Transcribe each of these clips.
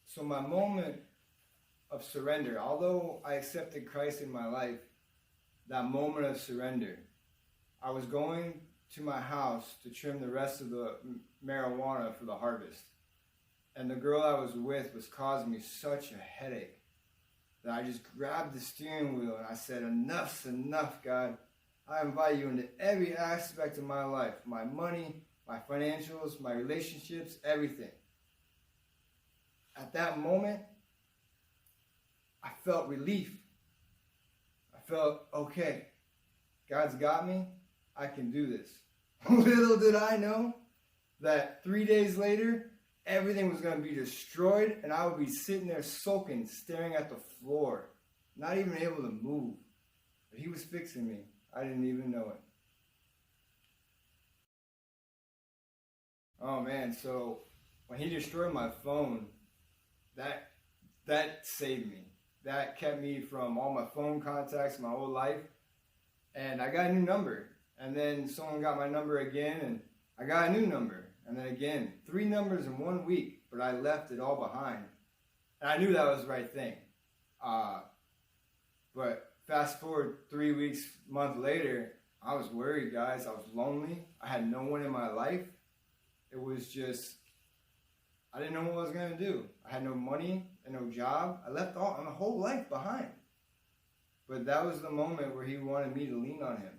So my moment of surrender, although I accepted Christ in my life, that moment of surrender, I was going to my house to trim the rest of the marijuana for the harvest. And the girl I was with was causing me such a headache that I just grabbed the steering wheel and I said, enough's enough, God. I invite you into every aspect of my life, my money, my financials, my relationships, everything. At that moment, I felt relief. I felt, okay, God's got me. I can do this. Little did I know that 3 days later, everything was going to be destroyed and I would be sitting there sulking, staring at the floor, not even able to move. But he was fixing me. I didn't even know it. Oh man, so when he destroyed my phone, that saved me. That kept me from all my phone contacts, my whole life. And I got a new number. And then someone got my number again, and I got a new number. And then again, 3 numbers in 1 week, but I left it all behind. And I knew that was the right thing. But fast forward 3 weeks, month later, I was worried, guys. I was lonely. I had no one in my life. It was just, I didn't know what I was going to do. I had no money and no job. I left my whole life behind. But that was the moment where he wanted me to lean on him.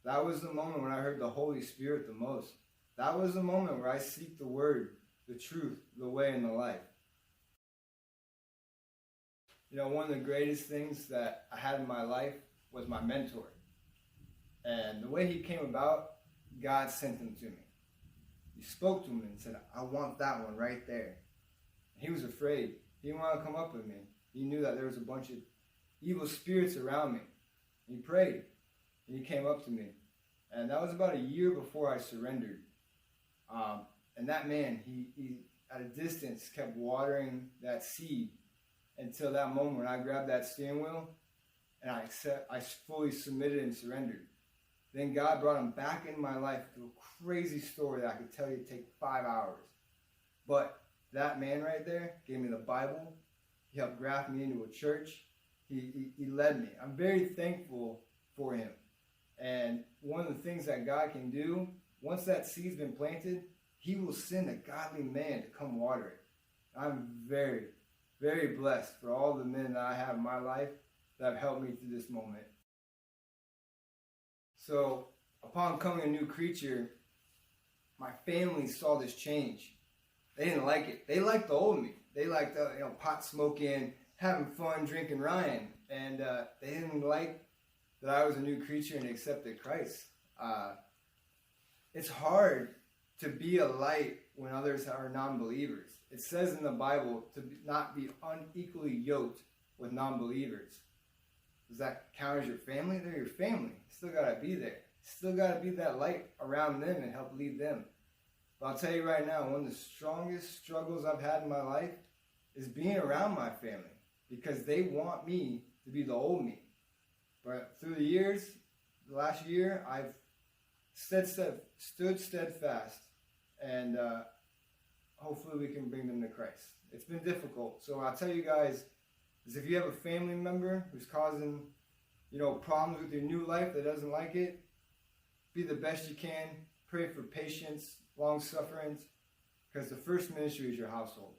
That was the moment when I heard the Holy Spirit the most. That was the moment where I seek the word, the truth, the way, and the life. You know, one of the greatest things that I had in my life was my mentor. And the way he came about, God sent him to me. He spoke to him and said, I want that one right there. He was afraid. He didn't want to come up with me. He knew that there was a bunch of evil spirits around me. He prayed. And he came up to me. And that was about a year before I surrendered. And that man, he at a distance kept watering that seed until that moment when I grabbed that steering wheel and I fully submitted and surrendered. Then God brought him back in my life through a crazy story that I could tell you to take 5 hours. But that man right there gave me the Bible. He helped graft me into a church. He led me. I'm very thankful for him. And one of the things that God can do, once that seed's been planted, he will send a godly man to come water it. I'm very, very blessed for all the men that I have in my life that have helped me through this moment. So, upon becoming a new creature, my family saw this change. They didn't like it. They liked the old me. They liked pot smoking, having fun, drinking Ryan. And they didn't like that I was a new creature and accepted Christ. It's hard to be a light when others are non-believers. It says in the Bible to not be unequally yoked with non-believers. Does that count as your family? They're your family. Still got to be there. Still got to be that light around them and help lead them. But I'll tell you right now, one of the strongest struggles I've had in my life is being around my family because they want me to be the old me. But through the years, the last year, I've stood steadfast, and hopefully we can bring them to Christ. It's been difficult, so I'll tell you guys, is if you have a family member who's causing, problems with your new life that doesn't like it, be the best you can. Pray for patience, long sufferance, because the first ministry is your household.